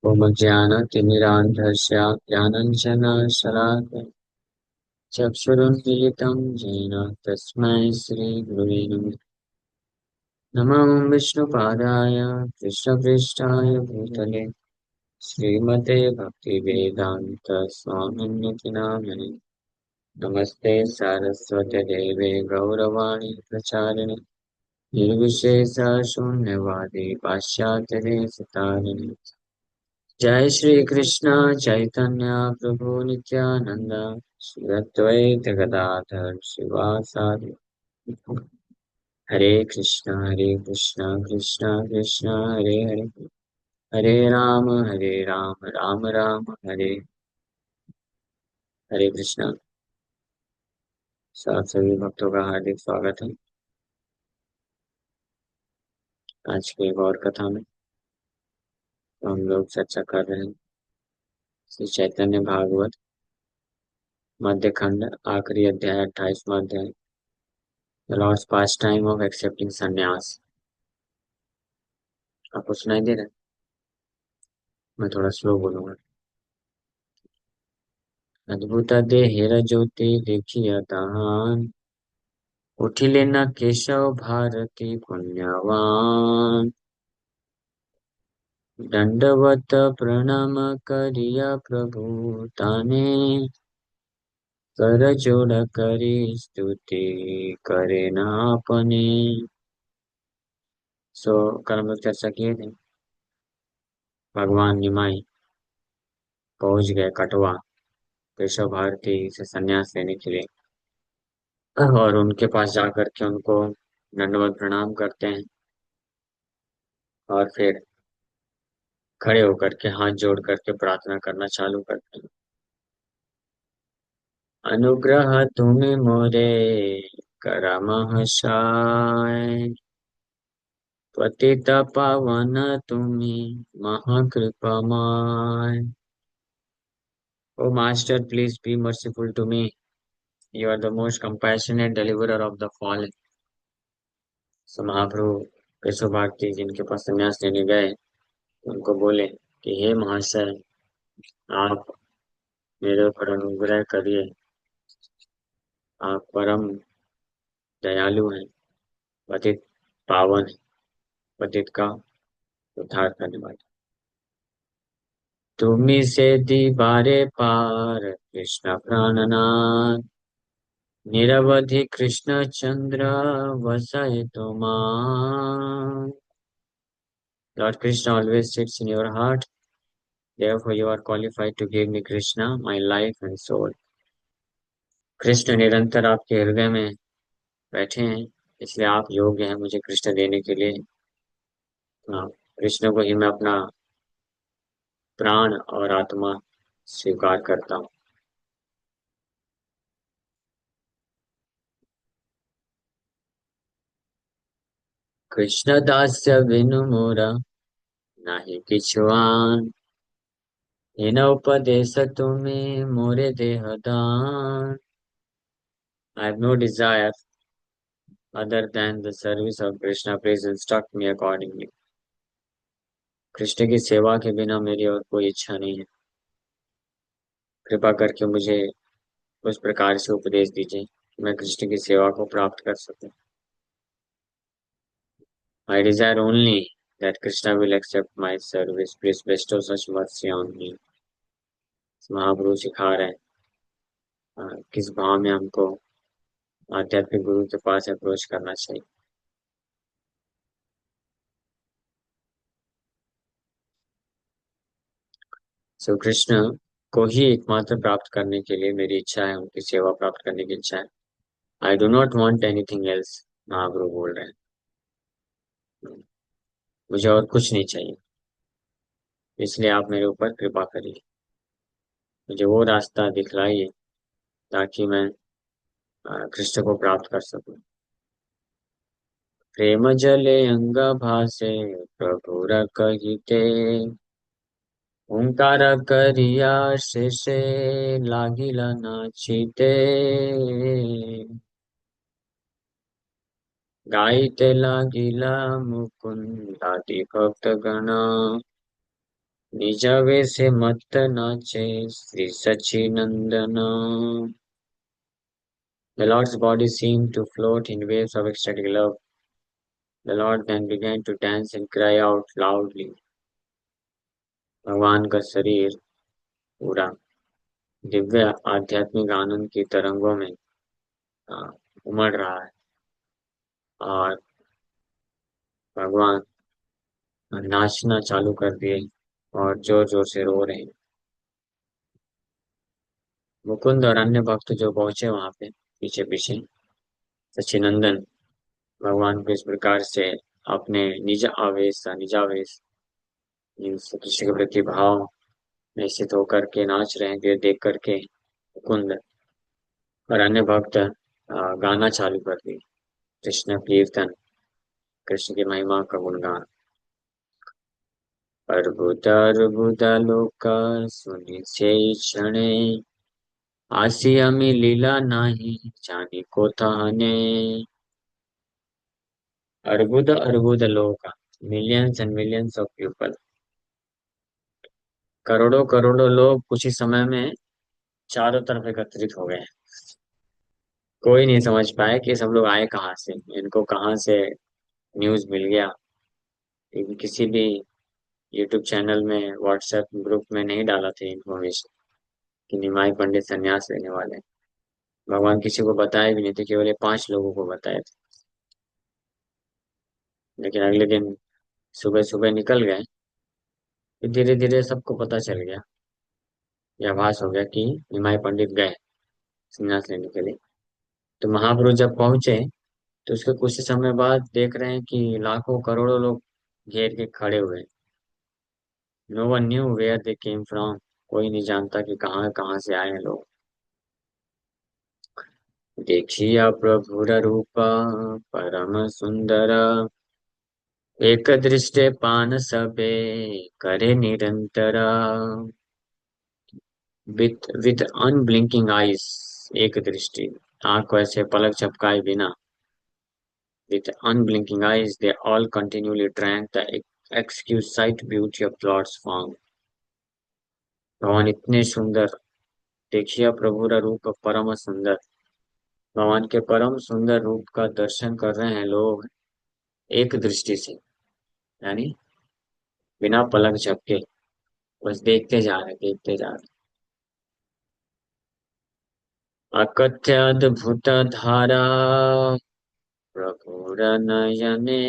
ज्ञानतिमिरान्धस्य ज्ञानाञ्जनशलाकया चक्षुरुन्मीलितं येन तस्मै श्रीगुरुवे नमः। नमो विष्णुपादाय कृष्णपृष्ठाय भूतले श्रीमते भक्तिवेदान्त स्वामिन्यति नामिने। नमस्ते सारस्वते देवे गौरवाणी प्रचारिणे निर्विशेष शून्यवादी पाश्चात्यदेशतारिणे। जय श्री कृष्ण चैतन्य प्रभु नित्यानंद श्री अद्वैत गदाधर शिवासादि हरे कृष्ण कृष्ण कृष्ण हरे हरे हरे राम राम राम हरे हरे कृष्ण। साथ सभी भक्तों का हार्दिक स्वागत है आज की एक और कथा में। तो हम लोग चर्चा कर रहे हैं श्री चैतन्य भागवत मध्य खंड आखिरी अध्याय 28वां अध्याय the lord's pastime of accepting sannyasa. आपको सुनाई दे रहा है? मैं थोड़ा स्लो बोलूंगा। अद्भुत देहेर ज्योति देखिय तहान उठिले न केशव भारती पुण्यवान दंडवत प्रणाम करिया प्रभु ताने कर जोड़ करी स्तुति करे न अपने। कल हम लोग चर्चा किए थे भगवान निमाई पहुंच गए कटवा केशव भारती से संन्यास लेने के लिए और उनके पास जाकर के उनको दंडवत प्रणाम करते हैं और फिर खड़े होकर के हाथ जोड़ करके प्रार्थना करना चालू करते हैं। अनुग्रह तुम्हें मोरे करमहसाय पतित पावन तुम्हें महाकृपमाय। O master please be merciful to me, you are the most compassionate deliverer of the fallen. So Mahaprabhu Keshav Bharati जिनके पास संन्यास लेने गए उनको बोले कि हे महाशय, आप मेरे ऊपर अनुग्रह करिए, आप परम दयालु हैं, पतित पावन है, पतित का उद्धार करने वाले। तुम्ही से दीवारे पार कृष्ण प्राणनाथ निरवधि कृष्ण चंद्र वसय तुमान। Lord Krishna always sits in your heart, therefore you are qualified to give me Krishna, my life and soul. Krishna निरंतर आपके हृदय में बैठे हैं, इसलिए आप योग्य हैं मुझे कृष्ण देने के लिए। हाँ, कृष्ण को ही मैं अपना प्राण और आत्मा स्वीकार करता हूँ। कृष्ण दास्य बिनु मोरा नाही किछुआन इन उपदेश तुम्हें मोरे देह दान। I have no desire other than the service of Krishna. Please instruct me accordingly. Krishna की सेवा के बिना मेरी और कोई इच्छा नहीं है। कृपा करके मुझे उस प्रकार से उपदेश दीजिए कि मैं कृष्ण की सेवा को प्राप्त कर सकूं। I desire only that Krishna will accept my service. Please bestow such mercy on me. महाप्रभु सिखा रहे हैं किस भाव में हमको आध्यात्मिक गुरु के पास अप्रोच करना चाहिए। सो कृष्ण को ही एकमात्र प्राप्त करने के लिए मेरी इच्छा है, उनकी सेवा प्राप्त करने की इच्छा है। I do not want anything else. Mahaprabhu बोल रहे हैं मुझे और कुछ नहीं चाहिए, इसलिए आप मेरे ऊपर कृपा करिए, मुझे वो रास्ता दिखलाइए ताकि मैं कृष्ण को प्राप्त कर सकूं। प्रेम जले अंग भासे प्रभुर कहिते ओंकार करिया शेषे लागिल नाचिते गाइते लागिला मुकुंदादि भक्त गण निजावे से मत नाचे Shri सच्चिनंदन. The Lord's body seemed to float in waves of ecstatic love. The Lord then began to dance and cry out loudly. भगवान का शरीर पूरा दिव्य आध्यात्मिक आनंद की तरंगों में आ, उमड़ रहा है. और भगवान नाचना चालू कर दिए और जोर जोर से रो रहे हैं. मुकुंद और अन्य भक्त जो पहुंचे वहां पे पीछे पीछे, सच्चिनंदन भगवान को इस प्रकार से अपने निजावेश मीन्स कृष्ण के प्रति भाव में स्थित होकर के नाच रहे हैं. ये देख करके मुकुंद और अन्य भक्त गाना चालू कर दिए, कृष्ण कीर्तन, कृष्ण की महिमा का गुणगान. अर्बुद अर्बुद लोक सुनिछे क्षणे आसी अमी लीला नाही जानी को तहने. अर्बुद अर्बुद लोक, millions and millions of people, करोड़ों करोड़ों लोग कुछ ही समय में चारों तरफ एकत्रित हो गए. कोई नहीं समझ पाया कि सब लोग आए कहाँ से, इनको कहाँ से न्यूज़ मिल गया. लेकिन किसी भी यूट्यूब चैनल में, व्हाट्सएप ग्रुप में नहीं डाला था इन्फॉर्मेशन कि निमाई पंडित संन्यास लेने वाले हैं. भगवान किसी को बताए भी नहीं थे, केवल ये 5 लोगों को बताए थे. लेकिन अगले दिन सुबह सुबह निकल गए, फिर धीरे धीरे सबको पता चल गया, ये आभास हो गया कि निमाई पंडित गए संन्यास लेने के लिए. तो महाप्रभु जब पहुंचे तो उसके कुछ ही समय बाद देख रहे हैं कि लाखों करोड़ों लोग घेर के खड़े हुए हैं. No one knew where they came from. कोई नहीं जानता कि कहाँ कहाँ से आए हैं लोग. देखिया प्रभुर रूप परम सुंदर एक दृष्टे पान सबे करे निरंतर. विथ अनब्लिंकिंग आईज, एक दृष्टि, आंख को ऐसे पलक झपकाए बिना, with unblinking eyes they all continually drank the exquisite beauty of Lord's form. भगवान इतने सुंदर, देखिए प्रभु का रूप परम सुंदर. भगवान के परम सुंदर रूप का दर्शन कर रहे हैं लोग एक दृष्टि से, यानी बिना पलक झपके, बस देखते जा रहे. अकथ्य अद्भुत धारा प्रभुर नयने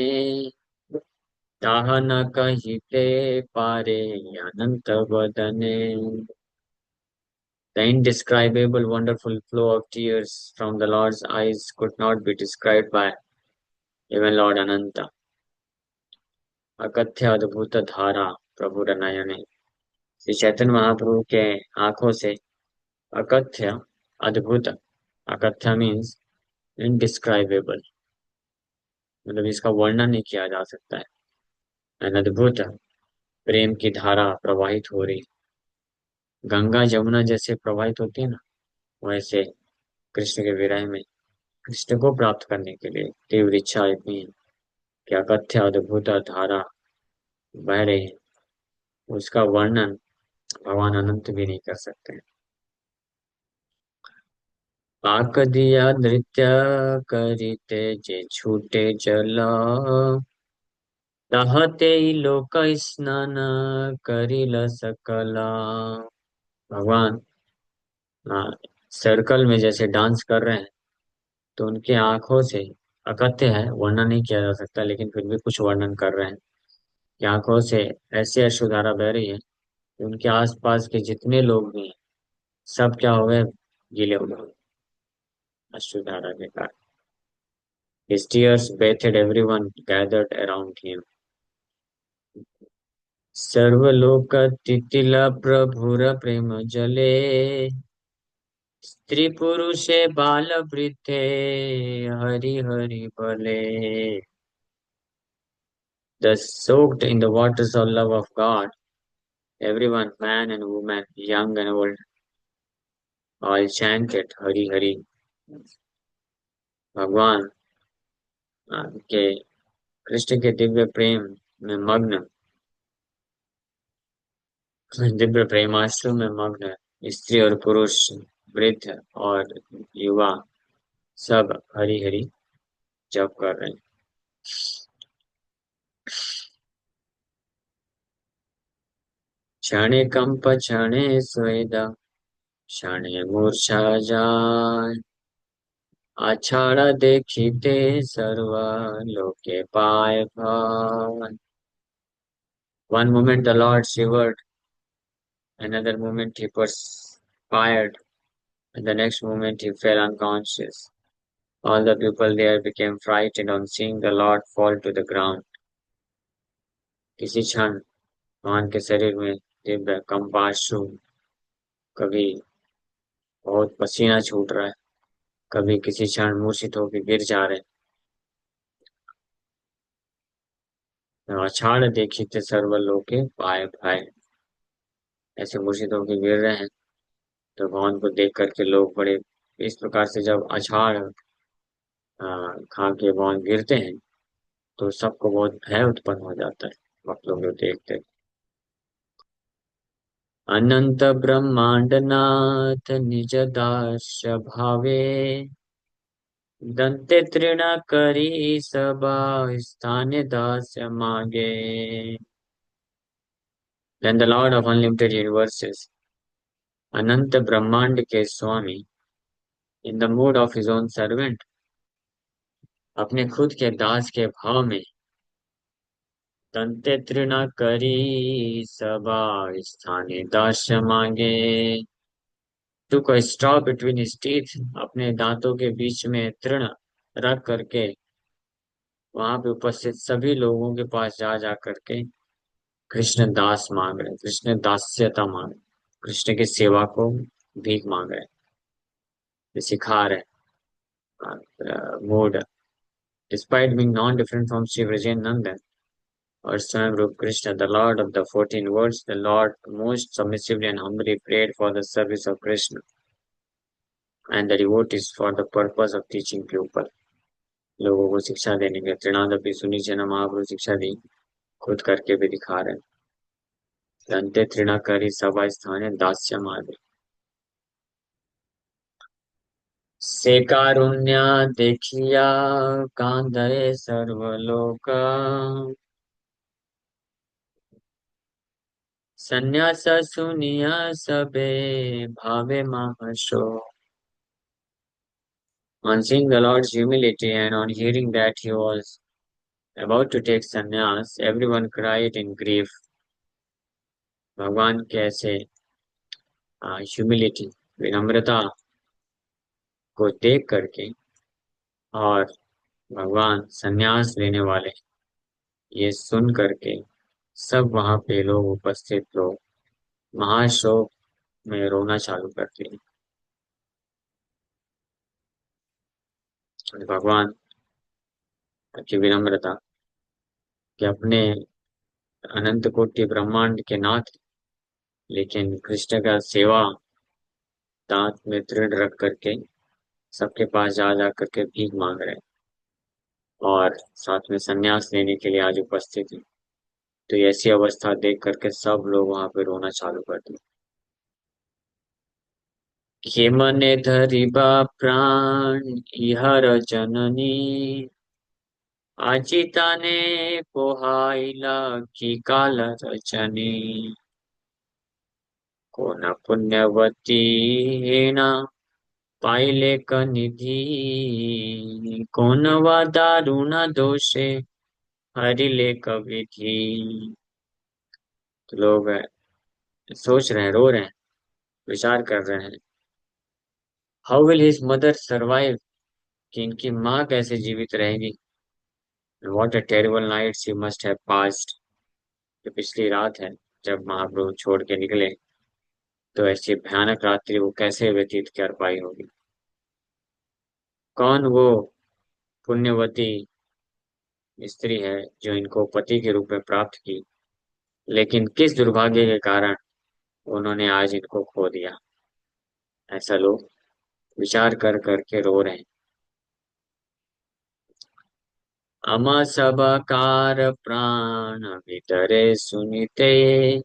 ताहा न कहिते पारे अनंत वदने. The indescribable wonderful flow of tears from the Lord's eyes could not be described by even Lord Ananta. अकथ्य अद्भुत धारा प्रभु नयने, श्री चैतन्य महाप्रभु के आंखों से अकथ्य अद्भुत, अकथ्य मीन्स इनडिस्क्राइबेबल, मतलब इसका वर्णन नहीं किया जा सकता है. एंड अद्भुत, प्रेम की धारा प्रवाहित हो रही, गंगा जमुना जैसे प्रवाहित होती है ना, वैसे कृष्ण के विरह में कृष्ण को प्राप्त करने के लिए तीव्र इच्छा इतनी है कि अकथ्य अद्भुत धारा बह रही है. उसका वर्णन भगवान अनंत भी नहीं कर सकते. पाक दिया नृत्य करिते जे छूटे जल दहते ही लोक स्नान करिल सकला. भगवान सर्कल में जैसे डांस कर रहे हैं, तो उनके आंखों से, अकथ्य है, वर्णन नहीं किया जा सकता, लेकिन फिर भी कुछ वर्णन कर रहे हैं कि आंखों से ऐसी अश्रुधारा बह रही है कि उनके आसपास के जितने लोग भी हैं सब क्या हो गए, गीले हो गए अश्रुधारा के कारण. His tears bathed everyone gathered around him. सर्वलोक तितिला प्रभुर प्रेम जले स्त्री पुरुषे बाल वृद्धे हरि हरि भले. Thus soaked in the waters of love of God, everyone, man and woman, young and old, all chanted Hari Hari. भगवान के कृष्ण के दिव्य प्रेम में मग्न दिव्य प्रेमाश्रु में मग्न स्त्री और पुरुष, वृद्ध और युवा सब हरि हरि जप कर रहे हैं। क्षणे कंप क्षणे स्वेद क्षणे मूर्छा जाय, आषाढ़ देखिते सर्व लोके पाय भाय। One moment the Lord shivered, another moment he perspired, and the next moment he fell unconscious. All the people there became frightened on seeing the Lord fall to the ground. किसी क्षण भगवान के शरीर में दिव्य कंपाश्रु, कभी बहुत पसीना छूट रहा है, कभी किसी क्षण मूर्छित होकर गिर जा रहे हैं। आषाढ़ देखी थे सर्व लोके पाय भाय, ऐसे मूर्छित होकर गिर रहे हैं। तो भगवान को देख करके लोग बड़े इस प्रकार से जब आषाढ़ खा के भगवान गिरते हैं तो सबको बहुत भय उत्पन्न हो जाता है। भक्त लोग जो देखते हैं। अनंत ब्रह्मांड नाथ निज दास भावे, दंते तृणकरी सबा स्थाने दास मागे। Then the Lord of unlimited universes, अनंत ब्रह्मांड के स्वामी, in the mood of his own servant, अपने खुद के दास के भाव में, दंते तृणकरी सबा स्थाने दास मांगे, took a straw between his teeth, अपने दांतों के बीच में तृण रख करके वहां पे उपस्थित सभी लोगों के पास जा जा करके कृष्ण दास मांग रहे, कृष्ण दास्यता मांग रहे, कृष्ण की सेवा को भीख मांग रहे, सिखा रहे mode. Despite being non-different from Sri Vijayananda or Swayam Rup Krishna, the Lord of the 14 worlds, the Lord most submissively and humbly prayed for the service of Krishna and the devotees for the purpose of teaching people. लोगों को शिक्षा देने के तृणादपि सुनिचन महाप्रभु शिक्षा दी, खुद करके भी दिखा रहे हैं। अंत्य तृणा करी सभा स्थाने दास्य मार्ग से कारुण्या देखिया कांदरे सर्वलोक, संन्यास सुनिया सबे भावे महर्षो। On seeing the Lord's humility and on hearing that he was about to take sannyas, everyone cried in grief. भगवान के ऐसे ह्यूमिलिटी, विनम्रता को देख करके और भगवान संन्यास लेने वाले ये सुन करके सब वहां पे लोग उपस्थित लोग महाशोक में रोना चालू करते हैं। और भगवान की विनम्रता कि अपने अनंत कोटि ब्रह्मांड के नाथ, लेकिन कृष्ण का सेवा दांत में दृढ़ रख करके सबके पास जा जा करके भीख मांग रहे हैं और साथ में संन्यास लेने के लिए आज उपस्थित हैं। तो ऐसी अवस्था देख करके सब लोग वहां पे रोना चालू कर दिए। हे मने धरिबा प्राण इहर जननी, अजिता ने पोहाइला की काल रचनी, को न पुण्यवती हेना पाइले कनिधि, को न वा दारुण दोषे हरिले कविधि। तो लोग सोच रहे हैं, रो रहे हैं, विचार कर रहे हैं, how will his mother survive, कि इनकी माँ कैसे जीवित रहेगी। What a terrible night she must have passed, जो पिछली रात है जब महाप्रभु छोड़ के निकले, तो ऐसी भयानक रात्रि वो कैसे व्यतीत कर पाई होगी। कौन वो पुण्यवती स्त्री है जो इनको पति के रूप में प्राप्त की, लेकिन किस दुर्भाग्य के कारण उन्होंने आज इनको खो दिया। ऐसा लोग विचार कर करके रो रहे हैं। अमा सब कार प्राण भीतरे सुनिते,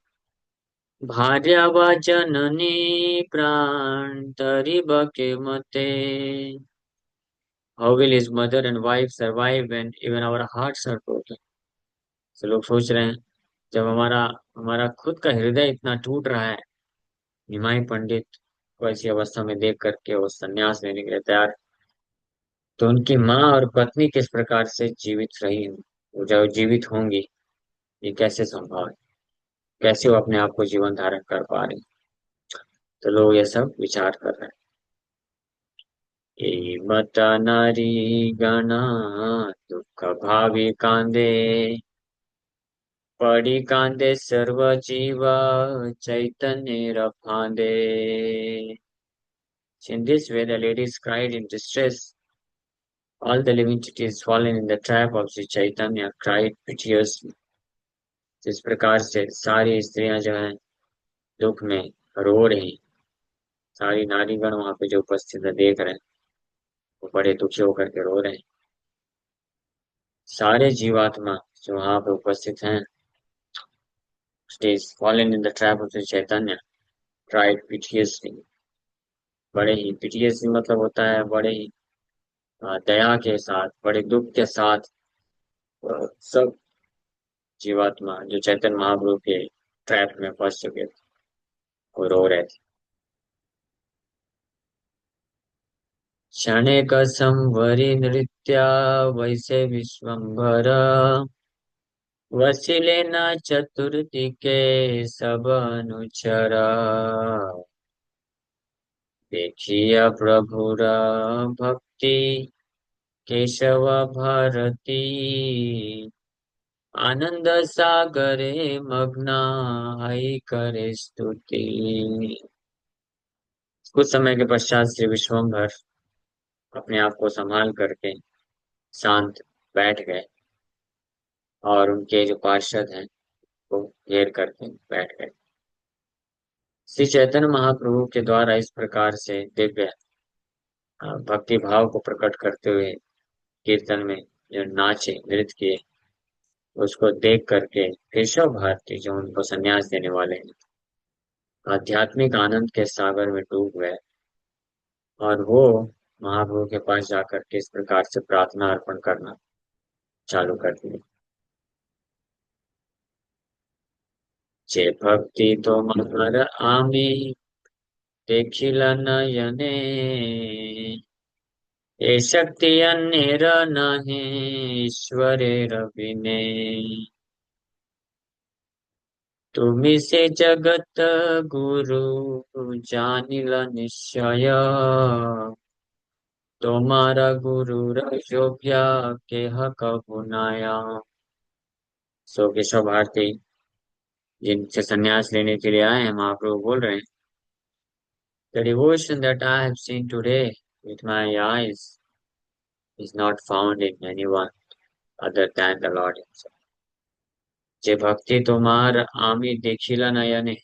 भार्या वा जननी प्राण तरी बके मते. How will his mother and wife survive when even our hearts are broken? तो लोग सोच रहे हैं, जब हमारा हमारा खुद का हृदय इतना टूट रहा है, निमाई पंडित को ऐसी अवस्था में देख करके वो संन्यास लेने के लिए तैयार, तो उनकी माँ और पत्नी किस प्रकार से जीवित रही, वो जो जीवित होंगी, ये कैसे संभव है? कैसे वो अपने आप को जीवन धारण कर पा रही? तो लोग ये सब विचार कर रहे हैं. मत नारी गणा दुख भावी कांदे, पड़ी कांदे सर्व जीवा चैतन्य रफांदे. In this way, the ladies cried in distress. All the living entities fallen in the trap of Sri Chaitanya cried piteously. जिस प्रकार से सारी स्त्रियां जो हैं दुख में रो रही, सारी नारीगण वहां पे जो उपस्थित है देख रहे हैं, वो बड़े दुखी होकर के रो रहे हैं. सारे जीवात्मा जो वहां पे उपस्थित हैं, stays fallen in the trap of Sri Chaitanya cried piteously. बड़े ही piteously मतलब होता है बड़े ही दया के साथ, बड़े दुख के साथ सब जीवात्मा जो चैतन्य महाप्रभु के ट्रैप में फंस चुके थे, वो रो रहे थे. क्षणिक संवरी नृत्या वैसे विश्वम्भर, वसिले न चतुर्थी के सब अनुचर. देखिया प्रभुर भक्ति केशव भारती, आनंद सागरे मग्ना हई करे स्तुति. कुछ समय के पश्चात श्री विश्वम्भर अपने आप को संभाल करके शांत बैठ गए, और उनके जो पार्षद हैं वो घेर करके बैठ गए. श्री चैतन्य महाप्रभु के द्वारा इस प्रकार से दिव्य भक्ति भाव को प्रकट करते हुए कीर्तन में जो नाचे नृत्य किए, उसको देख करके केशव भारती जो उनको संन्यास देने वाले हैं, आध्यात्मिक आनंद के सागर में डूब गए, और वो महाप्रभु के पास जाकर के इस प्रकार से प्रार्थना अर्पण करना चालू कर दिए. जे भक्ति তোমার আমি দেখিলা নয়নে, এ শক্তি অন্যের নাহি ঈশ্বরের বিনে. তুমি সে জগত গুরু জানিলা নিশ্চয়, তোমাरा गुरुर योग्य केह कबु नाया. सो केशव भारती जिनसे संन्यास लेने के लिए आए हैं, महाप्रभु बोल रहे हैं, the devotion that I have seen today with my eyes is not found in anyone other than the Lord himself. जे भक्ति तुम्हार आमी देखिला नयने,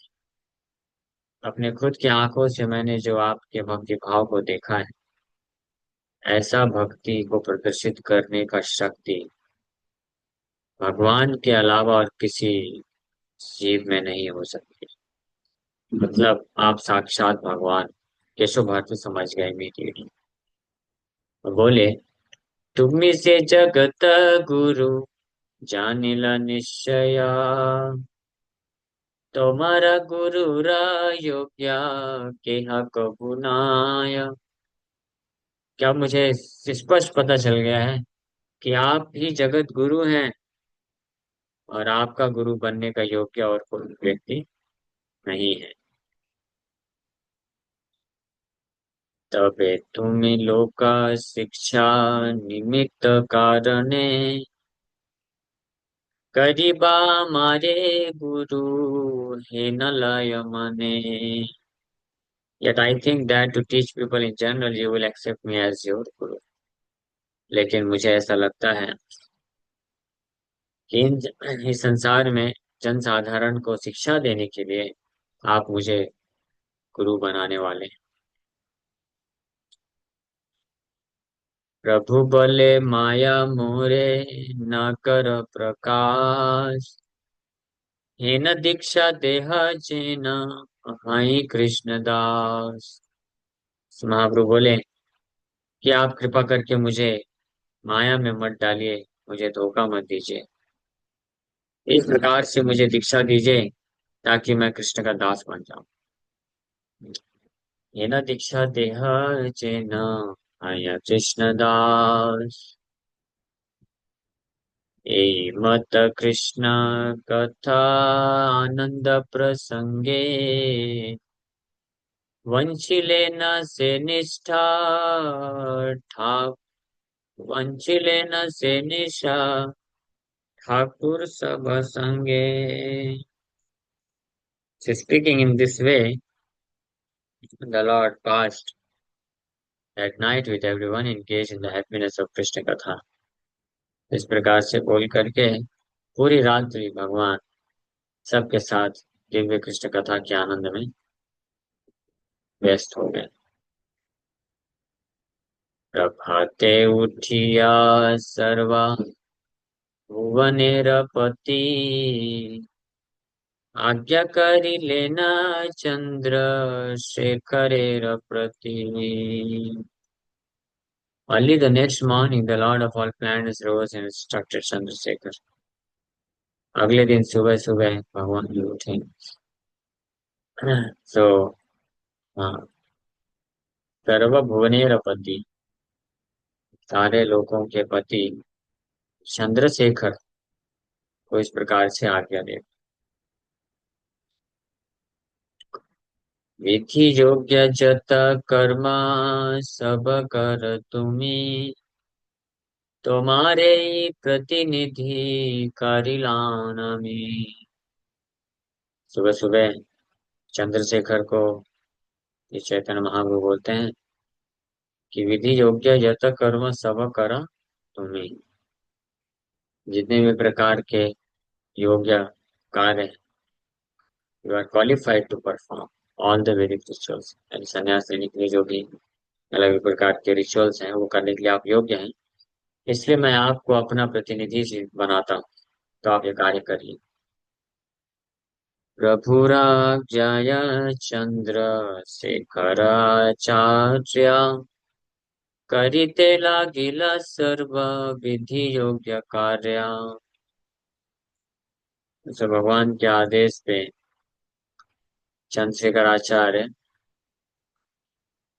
अपने खुद की आंखों से मैंने जो आपके भक्ति भाव को देखा है, ऐसा भक्ति को प्रदर्शित करने का शक्ति भगवान के अलावा और किसी जीव में नहीं हो सकती. मतलब आप साक्षात भगवान. केशव भारती समझ गए इमीडिएटली और बोले, तुम्ही से जगत गुरु जानिला निश्चय, तुम्हारा गुरु रा योग्य केहा कबू नाय. क्या मुझे स्पष्ट पता चल गया है कि आप ही जगत गुरु हैं, और आपका गुरु बनने का योग्य और कोई व्यक्ति नहीं है. तबे तुम्हें लोका शिक्षा निमित्त कारणे, करीबा मारे गुरु हे न लय मने. Yet I think that to teach people in general you will accept me as your guru. लेकिन मुझे ऐसा लगता है कि इस संसार में जन साधारण को शिक्षा देने के लिए आप मुझे गुरु बनाने वाले हैं. प्रभु बोले माया मोरे न कर प्रकाश, येन दीक्षा देह चेन हाई कृष्ण दास। महाप्रभु बोले कि आप कृपा करके मुझे माया में मत डालिए, मुझे धोखा मत दीजिए। इस प्रकार से मुझे दीक्षा दीजिए ताकि मैं कृष्ण का दास बन जाऊं। येन दीक्षा देह चेन हाय कृष्ण दास। मत कृष्ण कथा आनंद प्रसंगे वंचिले न से निष्ठा ठाक वंचिले न से निशा ठाकुर सब संगे। So speaking in this way, the Lord passed that night with everyone engaged in the happiness of Krishna Katha। इस प्रकार से बोल करके पूरी रात्रि भगवान सबके साथ दिव्य कृष्ण कथा के आनंद में व्यस्त हो गए। प्रभाते उठिया सर्वा भुवनेर पति आज्ञा करी लेना चंद्र शेखरेर प्रति। Early the next morning, the Lord of all planets rose and instructed Chandrasekhar। अगले दिन सुबह सुबह भगवान जी उठे। So, हाँ, सर्व भुवनेर पति, सारे लोगों के पति चंद्रशेखर को इस प्रकार से आज्ञा दे। विधि योग्य जत कर्म सब कर तुम्ही तुम्हारे ही प्रतिनिधि करिलान में। सुबह सुबह चंद्रशेखर को ये चैतन्य महाप्रभु बोलते हैं कि विधि योग्य यत कर्म सब कर तुम्ही। जितने भी प्रकार के योग्य कार्य you are qualified to perform all the Vedic rituals. यानी संन्यास लेने के लिए जो भी अलग अलग प्रकार के रिचुअल्स हैं वो करने के लिए आप योग्य हैं, इसलिए मैं आपको अपना प्रतिनिधि बनाता हूँ, तो आप ये कार्य करिए। प्रभुराज्ञाय चंद्रशेखराचार्य करिते लागिला सर्व विधि योग्य कार्य। तो भगवान के आदेश पे चंद्रशेखर आचार्य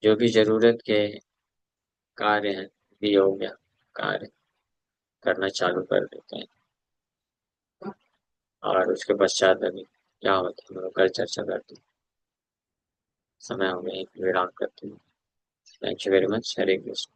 जो भी जरूरत के कार्य हैं, विधि योग्य कार्य करना चालू कर देते हैं। और उसके पश्चात अभी क्या होता है हम लोग कल चर्चा करते हैं। समय हो गया, एक विराम करते हैं। Thank you very much. Hare Krishna.